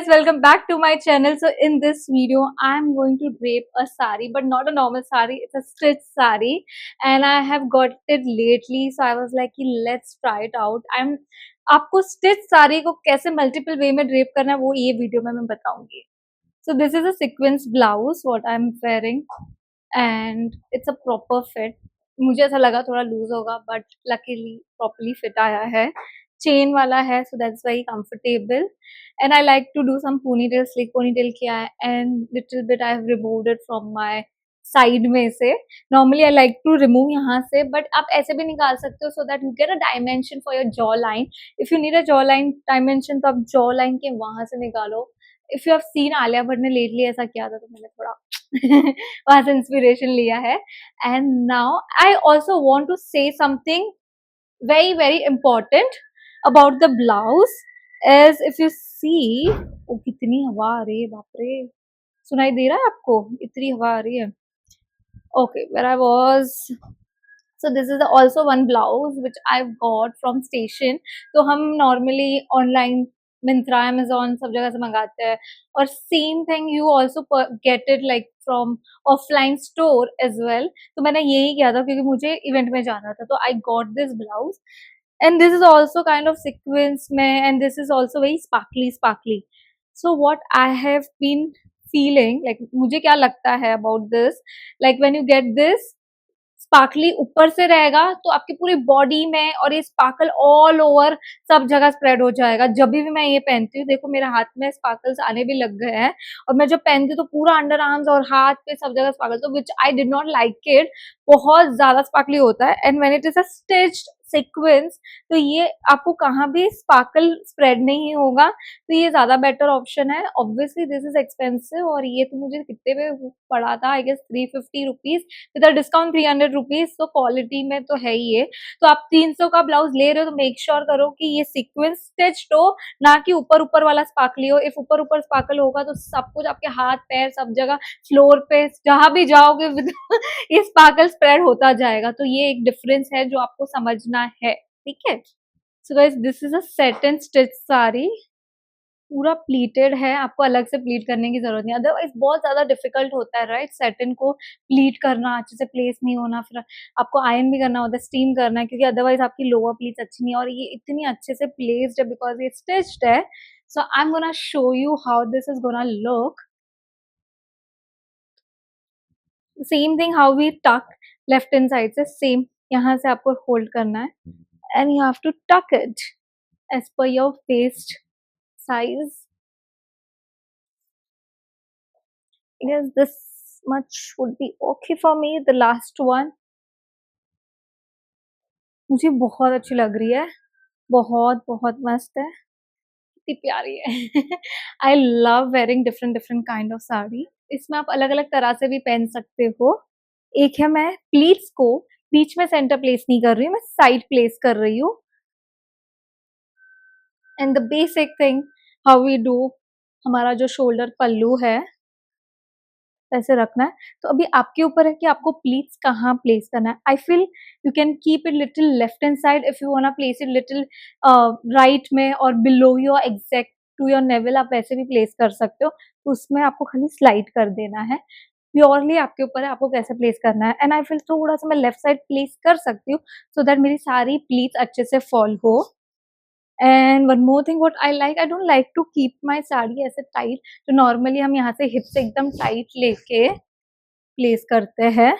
Guys, welcome back to my channel. So in this video I'm going to drape a sari, but not a normal sari, it's a stitched sari, and I have got it lately, so I was like let's try it out. I'm आपको stitched sari को कैसे multiple way में drape करना है वो ये video में मैं बताऊंगी. So this is a sequence blouse what I'm wearing and it's a proper fit. मुझे ऐसा लगा थोड़ा लूज होगा बट लकीली प्रॉपरली फिट आया है. चेन वाला है so that's very comfortable and I like to do some ponytail, slick ponytail किया है and little bit I have removed it from my side में से. Normally I like to remove यहाँ से, बट आप ऐसे भी निकाल सकते हो so that you get a dimension for your jaw line. If you need a jaw line dimension तो आप जॉ लाइन के वहां से निकालो. If you have seen Alia Bhatt ने लेटली ऐसा किया था तो मैंने थोड़ा वहां से इंस्पिरेशन लिया है. And now I also want to say something very very important about the blouse as if you see. ओ कितनी हवा आ रही है, बाप रे. सुनाई दे रहा है आपको? इतनी हवा आ रही है. Okay, where I was. So this is also one blouse which I've got from station. तो हम normally online Myntra, Amazon सब जगह से मंगाते हैं और same thing you also get it like from offline store as well. तो मैंने यही किया था क्योंकि मुझे event में जाना था, तो I got this blouse and this is also kind of sequence में and this is also very sparkly. So what I have been feeling like मुझे क्या लगता है about this, like when you get this sparkly ऊपर से रहेगा तो आपकी पूरी बॉडी में और ये स्पार्कल ऑल ओवर सब जगह स्प्रेड हो जाएगा. जब भी मैं ये पहनती हूँ देखो मेरे हाथ में स्पार्कल्स आने भी लग गए हैं और मैं जब पहनती हूँ तो पूरा अंडर आर्म्स और हाथ पे सब जगह स्पार्कल, तो which I did not like it. बहुत ज्यादा स्पार्कली होता है and when it is a stitched sequence तो ये आपको कहाँ भी स्पार्कल स्प्रेड नहीं होगा, तो ये ज्यादा बेटर ऑप्शन है. ऑब्वियसली दिस इज एक्सपेंसिव और ये तो मुझे कितने में पड़ा था, I guess 350 rupees with discount 300 rupees. तो क्वालिटी में तो है ही ये. तो आप 300 का ब्लाउज ले रहे हो तो मेक श्योर करो कि ये सीक्वेंस स्टिच्ड हो, ना कि ऊपर वाला स्पार्कली हो. इफ ऊपर स्पार्कल होगा तो सब कुछ आपके हाथ पैर सब जगह फ्लोर पे जहां भी जाओगे ये स्पार्कल स्प्रेड होता जाएगा. तो ये एक डिफरेंस है जो आपको समझना है, ठीक है. So guys this is a set and stitch sari, पूरा प्लीटेड है, आपको अलग से प्लीट करने की जरूरत नहीं. अदरवाइज बहुत ज्यादा डिफिकल्ट होता है राइट, सेटन को प्लीट करना, अच्छे से प्लेस नहीं होना, फिर आपको आयरन भी करना होता है, स्टीम करना है, क्योंकि अदरवाइज आपकी लोअर प्लीट्स अच्छी नहीं है. और ये इतनी अच्छे से प्लेस्ड है बिकॉज ये स्टिच्ड है. So I am gonna show you how this is gonna look. Same thing how we tuck left hand side से, सेम यहाँ से आपको होल्ड करना है and you have to tuck it as per your waist size. I guess this much would be okay for me. The last one मुझे बहुत अच्छी लग रही है, बहुत बहुत मस्त है, कितनी प्यारी है. I love wearing different different kind of sari. इसमें आप अलग अलग तरह से भी पहन सकते हो. एक है मैं प्लीट्स को बीच में सेंटर प्लेस नहीं कर रही हूँ, मैं साइड प्लेस कर रही हूँ. And the basic thing how we do, हमारा जो शोल्डर पल्लू है ऐसे रखना है. तो अभी आपके ऊपर है कि आपको प्लीट्स कहाँ प्लेस करना है. I feel you can keep it little left hand side if you want to place it little right में और below your exact to your navel आप वैसे भी प्लेस कर सकते हो. तो उसमें आपको खाली स्लाइड कर देना है, प्योरली आपके ऊपर है आपको कैसे प्लेस करना है. एंड आई फील थोड़ा सा मैं लेफ्ट साइड प्लेस कर सकती हूँ सो दैट मेरी सारी प्लीट्स अच्छे से फॉल हो. And one more thing what I like, I don't like to keep my sari ऐसे टाइट. तो नॉर्मली हम यहाँ से हिप से एकदम टाइट लेके प्लेस करते हैं,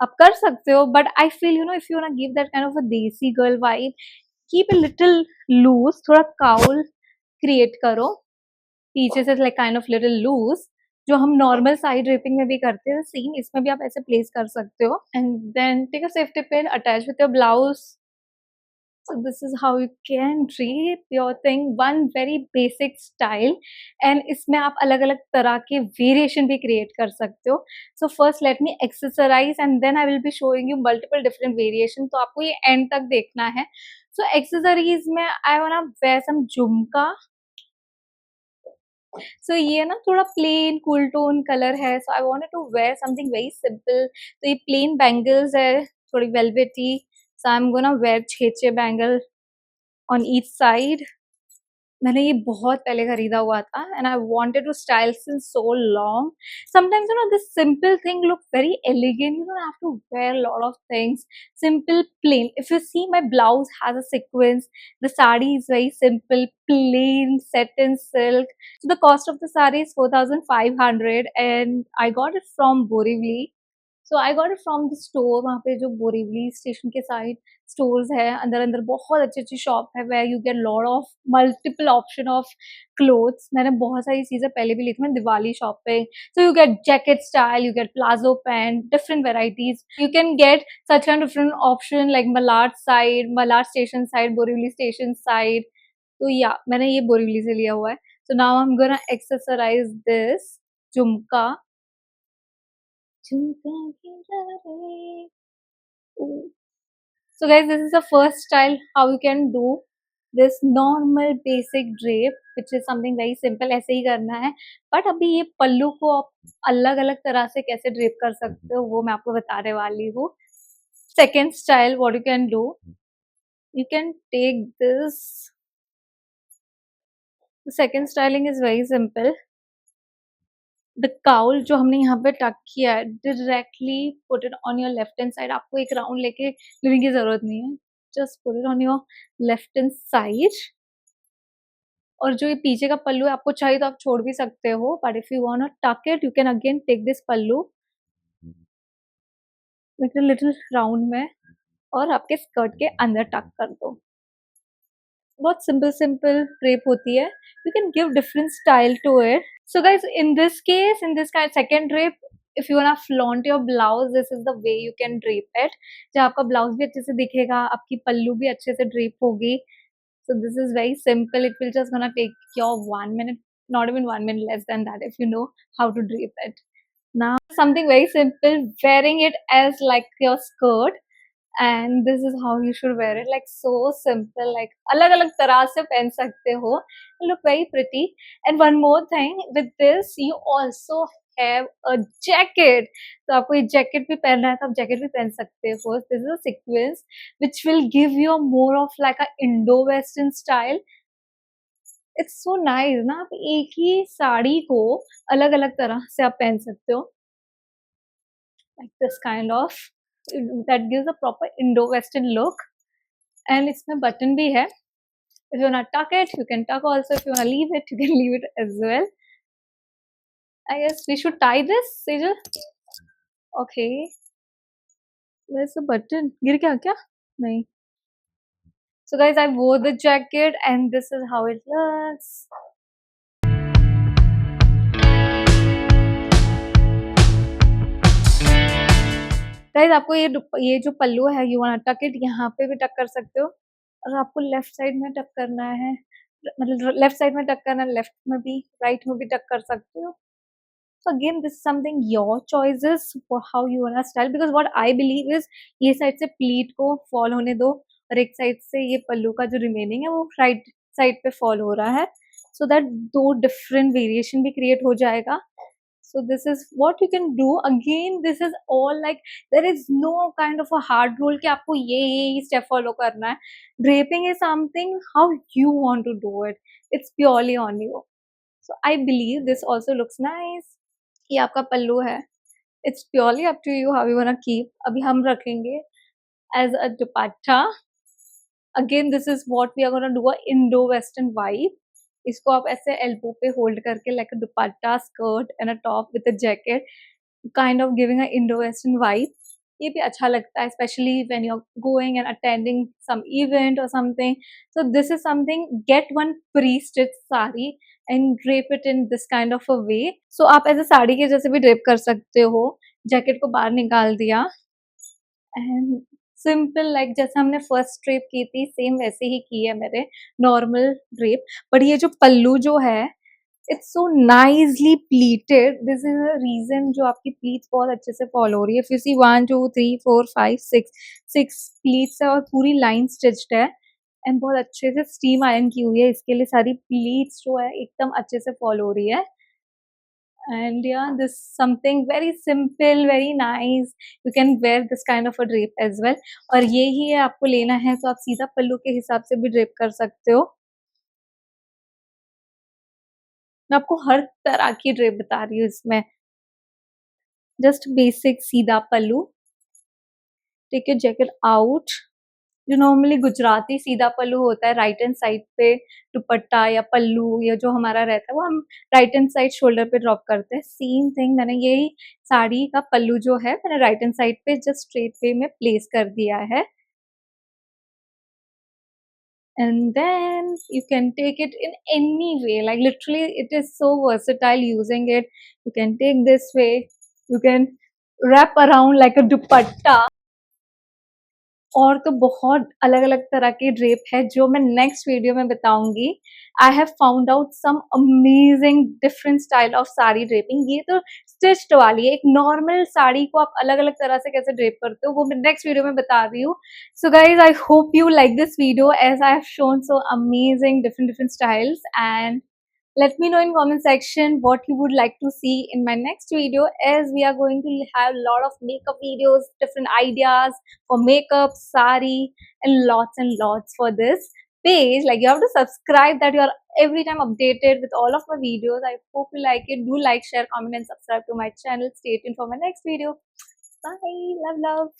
आप कर सकते हो, but I feel you know if you want give that kind of a desi girl vibe, keep a little loose, थोड़ा काउल क्रिएट करो पीछे से, like kind of little loose, जो हम नॉर्मल साइड ड्रेपिंग में भी करते हैं सेम इसमें भी आप ऐसे प्लेस कर सकते हो. And then take a safety pin, attach with your blouse. So this is how you can drape your thing, one very basic style. And इसमें आप अलग अलग तरह के वेरिएशन भी क्रिएट कर सकते हो. So first let me accessorize and then I will be showing you multiple different variation. तो आपको ये end तक देखना है. So accessories में I wanna wear some झुमका. So ये ना थोड़ा plain cool tone color है, so I wanted to wear something very simple. तो ये plain bangles है, थोड़ी velvety. So I'm gonna wear 6 bangle on each side. मैंने ये बहुत पहले खरीदा हुआ था and I wanted to style since so long. Sometimes this simple thing look very elegant. You don't have to wear a lot of things. Simple, plain. If you see, my blouse has a sequence. The sari is very simple, plain, satin silk. So the cost of the sari is 4,500 and I got it from Borivali. So I got it from the store. वहाँ पे जो Borivali station के side stores है, अंदर अंदर बहुत अच्छी अच्छी शॉप है where you get lot of multiple option of clothes. मैंने बहुत सारी चीजें पहले भी ली थी मैं दिवाली शॉप पे. So you get jacket style, you get palazzo pant, different varieties. You can get such and different option like Malad side, Malad station side, Borivali station side. तो या मैंने ये बोरीवली से लिया हुआ है. So now I am gonna accessorise this झुमका. झुमका गिरा रे. So guys, this is the first style how you can do this normal basic drape, which is something very simple. ऐसे ही करना है. बट अभी ये पल्लू को आप अलग अलग तरह से कैसे ड्रेप कर सकते हो वो मैं आपको बताने वाली हूँ. Second style, what you can do, you can take this. The second styling is very simple. The cowl जो हमने यहाँ पे टक किया है, directly put it on your left hand side. आपको एक राउंड लेके लेने की जरूरत नहीं है. Just put it on your left hand side. और जो ये पीछे का पल्लू है, आपको चाहिए तो आप छोड़ भी सकते हो. But if you want to tuck it, you can again take this pallu, make it little round में, और आपके स्कर्ट के अंदर टक कर दो. बहुत सिंपल सिंपल ड्रेप होती है. You can give different style to it. So guys, in this case, in this kind second drape, if you wanna flaunt your blouse, this is the way you can drape it. जहाँ आपका blouse भी अच्छे से दिखेगा, आपकी पल्लू भी अच्छे से drape होगी. So this is very simple. It will just gonna take your 1 minute, not even 1 minute, less than that, if you know how to drape it. Now something very simple, wearing it as like your skirt. And this is how you should wear it, like so simple, like अलग अलग तरह से पहन सकते हो. Look very pretty. And one more thing, with this you also have a jacket. तो आपको ये जैकेट भी पहनना है तो आप जैकेट भी पहन सकते हो. This is a sequence which will give you more of like a Indo-Western style. It's so nice ना, आप एक ही साड़ी को अलग अलग तरह से आप पहन सकते हो, like this kind of, that gives a proper Indo-Western look. And इसमें बटन भी है. If you wanna tuck it, you can tuck also. If you wanna leave it, you can leave it as well. I guess we should tie this, Sejal. Okay. Where's the button? गिर गया क्या? नहीं. So guys, I wore the jacket and this is how it looks. Guys, आपको ये जो पल्लू है, you want टक it, यहाँ पे भी टक कर सकते हो. और आपको लेफ्ट साइड में टक करना है, मतलब लेफ्ट साइड में टक करना है, लेफ्ट में भी राइट में भी टक कर सकते हो. So again, this is something your choices for how you wanna style, because what I believe is ये साइड से प्लीट को फॉल होने दो और एक साइड से ये पल्लू का जो रिमेनिंग है वो राइट साइड पे फॉल हो रहा है, so that दो डिफरेंट वेरिएशन भी क्रिएट हो जाएगा. So this is what you can do. Again, this is all like, there is no kind of a hard rule कि आपको ये step follow करना है. Draping is something how you want to do it. It's purely on you. So I believe this also looks nice. ये आपका पल्लू है. It's purely up to you how you wanna keep. अभी हम रखेंगे as a dupatta. Again, this is what we are gonna do, a Indo-Western vibe. इसको आप ऐसे elbow पे होल्ड करके like a dupatta, skirt and a top with a jacket, kind of giving a Indo-Western vibe. ये भी अच्छा लगता है, especially when you're going and attending some event or something. So this is something, get one pre-stitched sari and drape it in this kind of a way. So आप ऐसे साड़ी के जैसे भी drape कर सकते हो. जैकेट को बाहर निकाल दिया एंड सिंपल, लाइक जैसे हमने फर्स्ट ड्रेप की थी सेम वैसे ही की है मेरे नॉर्मल ड्रेप. बट ये जो पल्लू जो है, it's so nicely pleated. This is a reason जो आपकी प्लीट्स बहुत अच्छे से फॉलो हो रही है. फिर सी 1 2 3 4 5 6 प्लीट्स है और पूरी लाइन स्टिच्ड है एंड बहुत अच्छे से स्टीम आयरन की हुई है. इसके लिए सारी प्लीट्स जो है एकदम अच्छे से फॉलो हो रही है. And yeah, this is something very simple, very nice. You can wear this kind of a drape as well. और ये ही है, आपको लेना है तो आप सीधा पल्लू के हिसाब से भी ड्रेप कर सकते हो. मैं आपको हर तरह की ड्रेप बता रही हूँ इसमें। जस्ट बेसिक सीधा पल्लू, टेक योर जैकेट आउट। जो नॉर्मली गुजराती सीधा पल्लू होता है, राइट हैंड साइड पे दुपट्टा या पल्लू या जो हमारा रहता है वो हम राइट हैंड साइड शोल्डर पे ड्रॉप करते हैं। सेम थिंग मैंने यही साड़ी का पल्लू जो है मैंने राइट हैंड साइड पे जस्ट स्ट्रेट वे में प्लेस कर दिया है। And then you can take it in any way, like literally it is so versatile using it. You can take this way, you can wrap around like a dupatta, और तो बहुत अलग अलग तरह के ड्रेप है जो मैं नेक्स्ट वीडियो में बताऊंगी। I have found out some amazing different style of sari draping. ये तो स्टिच्ड वाली है, एक नॉर्मल साड़ी को आप अलग अलग तरह से कैसे ड्रेप करते हो वो मैं नेक्स्ट वीडियो में बता रही हूँ। So guys, I hope you like this video as I have shown so amazing different different styles, and let me know in comment section what you would like to see in my next video, as we are going to have a lot of makeup videos, different ideas for makeup, sari, and lots for this page. Like, you have to subscribe that you are every time updated with all of my videos. I hope you like it. Do like, share, comment, and subscribe to my channel. Stay tuned for my next video. Bye. Love.